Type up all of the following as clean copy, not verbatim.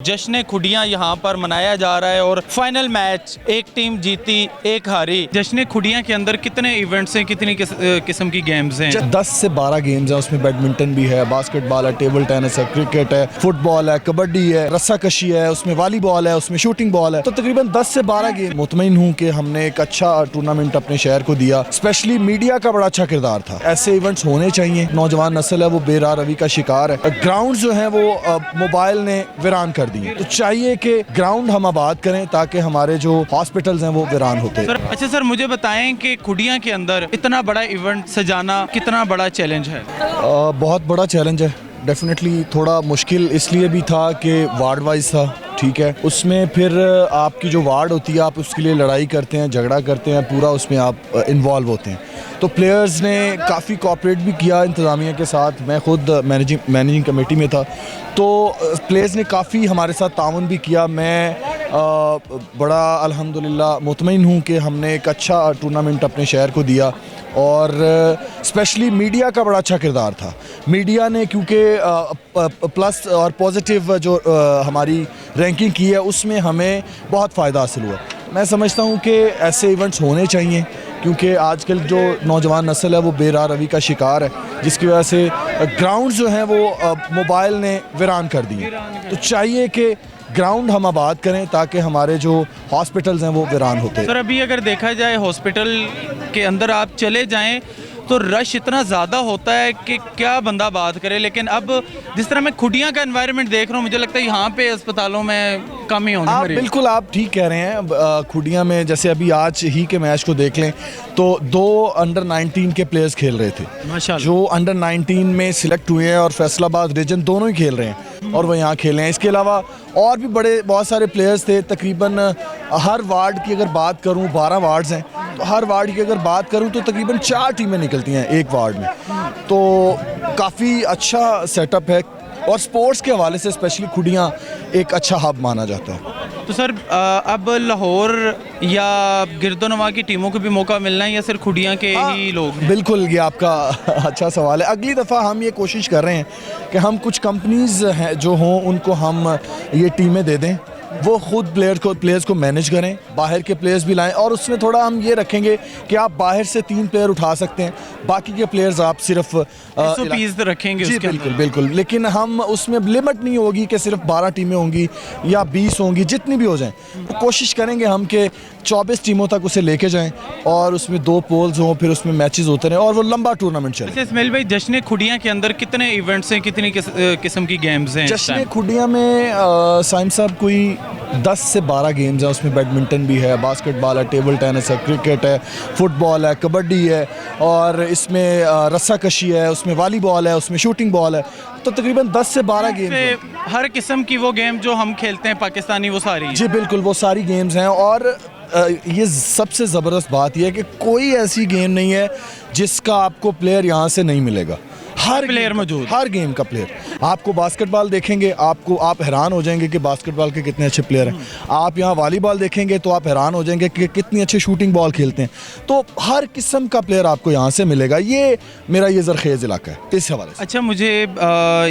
जश्न खुडियाँ यहाँ पर मनाया जा रहा है और फाइनल मैच एक टीम जीती एक हारी। जश्न खुडियाँ के अंदर कितने इवेंट्स हैं, कितनी किस्म की गेम्स हैं? 10 से 12 गेम्स हैं। उसमें बैडमिंटन भी है, बास्केटबॉल है, टेबल टेनिस है, क्रिकेट है, फुटबॉल है, कबड्डी है, रस्साकशी है, उसमें वॉलीबॉल है, उसमें शूटिंग बॉल है। तो तकरीबन 10 से 12 गेम। मुतमईन हूँ कि हमने एक अच्छा टूर्नामेंट अपने शहर को दिया। स्पेशली मीडिया का बड़ा अच्छा किरदार था। ऐसे इवेंट्स होने चाहिए। नौजवान नस्ल है वो बेराह रवी का शिकार है। ग्राउंड जो है वो मोबाइल ने वीरान कर दिए। तो चाहिए कि ग्राउंड हम आबाद करें ताकि हमारे जो हॉस्पिटल्स हैं वो वीरान होते हैं। अच्छा सर, मुझे बताएं कि खुडियाँ के अंदर इतना बड़ा इवेंट सजाना कितना बड़ा चैलेंज है? बहुत बड़ा चैलेंज है। डेफिनेटली थोड़ा मुश्किल इसलिए भी था कि वार्ड वाइज था, ठीक है। उसमें फिर आपकी जो वार्ड होती है आप उसके लिए लड़ाई करते हैं, झगड़ा करते हैं, पूरा उसमें आप इन्वॉल्व होते हैं। तो प्लेयर्स ने काफ़ी कोऑपरेट भी किया इंतज़ामिया के साथ। मैं खुद मैनेजिंग कमेटी में था, तो प्लेयर्स ने काफ़ी हमारे साथ ताउन भी किया। मैं बड़ा अल्हम्दुलिल्लाह मुतमईन हूँ कि हमने एक अच्छा टूर्नामेंट अपने शहर को दिया और स्पेशली मीडिया का बड़ा अच्छा किरदार था। मीडिया ने क्योंकि प्लस और पॉजिटिव जो हमारी रैंकिंग की है उसमें हमें बहुत फ़ायदा हासिल हुआ। मैं समझता हूँ कि ऐसे इवेंट्स होने चाहिए क्योंकि आजकल जो नौजवान नस्ल है वो बेराह रवी का शिकार है, जिसकी वजह से ग्राउंड जो हैं वो मोबाइल ने वीरान कर दिए। तो चाहिए कि ग्राउंड हम आबाद करें ताकि हमारे जो हॉस्पिटल्स हैं वो वीरान होते हैं। सर अभी अगर देखा जाए हॉस्पिटल के अंदर आप चले जाएं तो रश इतना ज़्यादा होता है कि क्या बंदा बात करे। लेकिन अब जिस तरह मैं खुडियाँ का एनवायरनमेंट देख रहा हूँ, मुझे लगता है यहाँ पे अस्पतालों में कमी होगी। आप बिल्कुल आप ठीक कह रहे हैं। खुडियाँ में जैसे अभी आज ही के मैच को देख लें तो 2 अंडर 19 के प्लेयर्स खेल रहे थे माशाल्लाह, जो अंडर 19 में सिलेक्ट हुए हैं और फैसलाबाद रीजन दोनों ही खेल रहे हैं और वो यहाँ खेले हैं। इसके अलावा और भी बहुत सारे प्लेयर्स थे। तकरीबन हर वार्ड की अगर बात करूँ, 12 वार्ड्स हैं, तो हर वार्ड की अगर बात करूँ तो तकरीबन 4 टीमें निकलती हैं एक वार्ड में। तो काफ़ी अच्छा सेटअप है और स्पोर्ट्स के हवाले से स्पेशली खुडियाँ एक अच्छा हब माना जाता है। तो सर अब लाहौर या गिरदोनवा की टीमों को भी मौका मिलना है या सिर्फ खुडियाँ के ही लोग? बिल्कुल, ये आपका अच्छा सवाल है। अगली दफ़ा हम ये कोशिश कर रहे हैं कि हम कुछ कंपनीज़ हैं जो हों उनको हम ये टीमें दे दें, वो खुद प्लेयर्स को मैनेज करें, बाहर के प्लेयर्स भी लाएं और उसमें थोड़ा हम ये रखेंगे कि आप बाहर से 3 प्लेयर उठा सकते हैं, बाकी के प्लेयर्स आप सिर्फ SOPs रखेंगे। जी उसके बिल्कुल बिल्कुल। लेकिन हम उसमें लिमिट नहीं होगी कि सिर्फ 12 टीमें होंगी या 20 होंगी, जितनी भी हो जाएं। तो कोशिश करेंगे हम कि 24 टीमों तक उसे लेके जाएं और उसमें 2 पोल्स हों, फिर उसमें मैचेस होते रहें और वो लंबा टूर्नामेंट चले। अच्छा इस्माइल भाई, जश्न खुडियाँ के अंदर कितने इवेंट्स हैं, कितनी किस्म की गेम्स हैं? जश्न खुडियाँ में साइम साहब कोई 10 से 12 गेम्स हैं। उसमें बैडमिंटन भी है, बास्केटबॉल है, टेबल टेनिस है, क्रिकेट है, फुटबॉल है, कबड्डी है और इसमें रस्साकशी है, उसमें वॉलीबॉल है, उसमें शूटिंग बॉल है। तो तकरीबन 10 से 12 गेम्स हैं। हर किस्म की वो गेम जो हम खेलते हैं पाकिस्तानी, वो सारी? जी बिल्कुल, वो सारी गेम्स हैं और ये सबसे ज़बरदस्त बात यह है कि कोई ऐसी गेम नहीं है जिसका आपको प्लेयर यहाँ से नहीं मिलेगा। हर प्लेयर मौजूद, हर गेम का प्लेयर। आपको बास्केटबॉल देखेंगे आप हैरान हो जाएंगे कि बास्केटबॉल के कितने अच्छे प्लेयर हैं। आप यहाँ वॉलीबॉल देखेंगे तो आप हैरान हो जाएंगे कि कितनी अच्छी शूटिंग बॉल खेलते हैं। तो हर किस्म का प्लेयर आपको यहाँ से मिलेगा। ये मेरा ये ज़रखेज़ इलाका है इस हवाले से। अच्छा मुझे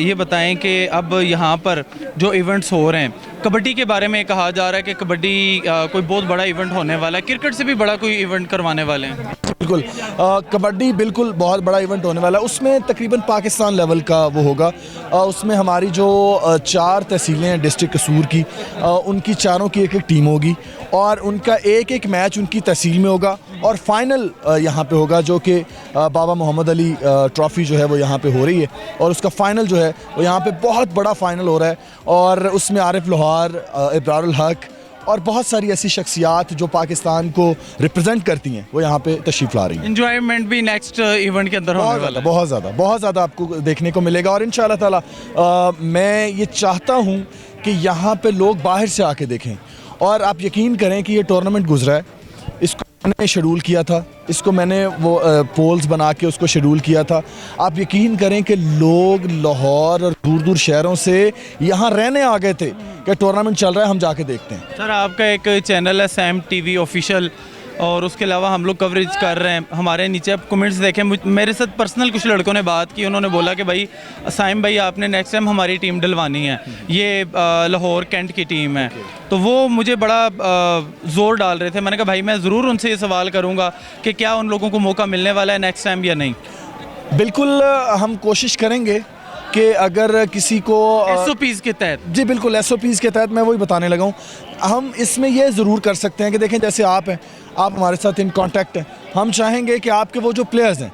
ये बताएं कि अब यहाँ पर जो इवेंट्स हो रहे हैं, कबड्डी के बारे में कहा जा रहा है कि कबड्डी कोई बहुत बड़ा इवेंट होने वाला है, क्रिकेट से भी बड़ा कोई इवेंट करवाने वाले हैं? बिल्कुल, कबड्डी बिल्कुल बहुत बड़ा इवेंट होने वाला है। उसमें तकरीबन पाकिस्तान लेवल का वो होगा। उसमें हमारी जो 4 तहसीलें हैं डिस्ट्रिक्ट कसूर की, उनकी चारों की एक टीम होगी और उनका एक मैच उनकी तहसील में होगा और फाइनल यहाँ पे होगा जो कि बाबा मोहम्मद अली ट्रॉफ़ी जो है वो यहाँ पे हो रही है और उसका फ़ाइनल जो है वो यहाँ पे बहुत बड़ा फ़ाइनल हो रहा है और उसमें आरिफ लोहार, इब्रारुल हक और बहुत सारी ऐसी शख्सियात जो पाकिस्तान को रिप्रेजेंट करती हैं वो यहाँ पे तशरीफ़ ला रही हैं। एंजॉयमेंट भी नेक्स्ट इवेंट के अंदर होने वाला है। बहुत ज़्यादा आपको देखने को मिलेगा और इंशाअल्लाह ताला मैं ये चाहता हूँ कि यहाँ पे लोग बाहर से आके देखें और आप यकीन करें कि ये टूर्नामेंट गुजरा है, इसको मैंने शेड्यूल किया था, इसको मैंने वो पोल्स बना के उसको शेड्यूल किया था। आप यकीन करें कि लोग लाहौर और दूर दूर शहरों से यहाँ रहने आ गए थे कि टूर्नामेंट चल रहा है, हम जाके देखते हैं। सर आपका एक चैनल है सैम टीवी ऑफिशियल, और उसके अलावा हम लोग कवरेज कर रहे हैं। हमारे नीचे आप कमेंट्स देखें, मेरे साथ पर्सनल कुछ लड़कों ने बात की, उन्होंने बोला कि भाई साइम भाई आपने नेक्स्ट टाइम हमारी टीम डलवानी है, ये लाहौर कैंट की टीम है। तो वो मुझे बड़ा ज़ोर डाल रहे थे। मैंने कहा भाई मैं ज़रूर उनसे ये सवाल करूँगा कि क्या उन लोगों को मौका मिलने वाला है नेक्स्ट टाइम या नहीं। बिल्कुल हम कोशिश करेंगे कि अगर किसी को SOPs के तहत, जी बिल्कुल SOPs के तहत मैं वही बताने लगा हूँ। हम इसमें ये ज़रूर कर सकते हैं कि देखें जैसे आप हैं, आप हमारे साथ इन कांटेक्ट हैं, हम चाहेंगे कि आपके वो जो प्लेयर्स हैं,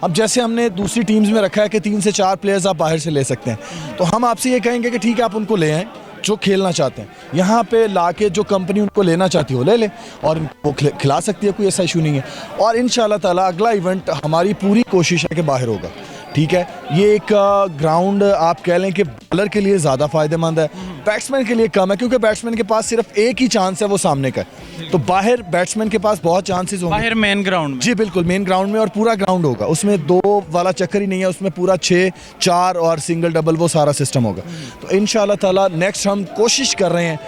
अब जैसे हमने दूसरी टीम्स में रखा है कि 3 से 4 प्लेयर्स आप बाहर से ले सकते हैं, तो हम आपसे ये कहेंगे कि ठीक है आप उनको ले आएँ जो खेलना चाहते हैं, यहाँ पे लाके जो कंपनी उनको लेना चाहती है वो ले ले और वो खिला सकती है, कोई ऐसा इशू नहीं है। और इंशाल्लाह ताला अगला इवेंट हमारी पूरी कोशिश है कि बाहर होगा, ठीक है। ये एक ग्राउंड आप कह लें कि बॉलर के लिए ज़्यादा फ़ायदेमंद है, बैट्समैन के लिए कम है, क्योंकि बैट्समैन के पास सिर्फ एक ही चांस है वो सामने का, तो बाहर बैट्समैन के पास बहुत चांसेस होंगे। बाहर मेन ग्राउंड में, जी बिल्कुल मेन ग्राउंड में, और पूरा ग्राउंड होगा, उसमें 2 वाला चक्कर ही नहीं है, उसमें पूरा 6, 4 और सिंगल डबल वो सारा सिस्टम होगा। तो इंशाल्लाह ताला नेक्स्ट हम कोशिश कर रहे हैं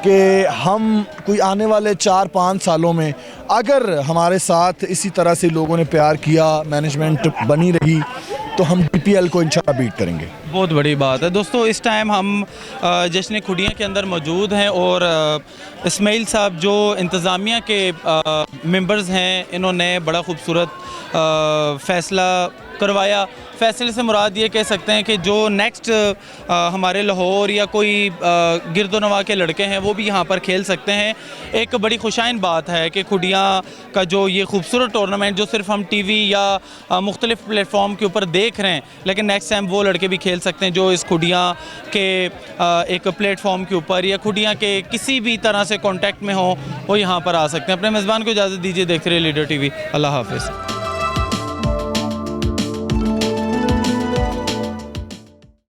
कि हम कोई आने वाले 4-5 सालों में अगर हमारे साथ इसी तरह से लोगों ने प्यार किया, मैनेजमेंट बनी रही, तो हम DPL को इंशाल्लाह बीट करेंगे। बहुत बड़ी बात है। दोस्तों इस टाइम हम जश्न खुडियाँ के अंदर मौजूद हैं और इस्माइल साहब जो इंतज़ामिया के मेंबर्स हैं, इन्होंने बड़ा खूबसूरत फ़ैसला करवाया। फ़ैसले से मुराद ये कह सकते हैं कि जो नेक्स्ट हमारे लाहौर या कोई गिरदोनवा के लड़के हैं वो भी यहाँ पर खेल सकते हैं। एक बड़ी खुशाइन बात है कि खुडियाँ का जो ये खूबसूरत टूर्नामेंट जो सिर्फ हम TV या मुख्तलिफ़ प्लेटफॉर्म के ऊपर देख रहे हैं, लेकिन नेक्स्ट टाइम वो लड़के भी खेल सकते हैं जो इस खुडियाँ के एक प्लेटफॉर्म के ऊपर या खुडियाँ के किसी भी तरह से कॉन्टैक्ट में हो, वो यहाँ पर आ सकते हैं। अपने मेज़बान को इजाज़त दीजिए, देखते रहिए लीडर TV। अल्लाह हाफ़िज़।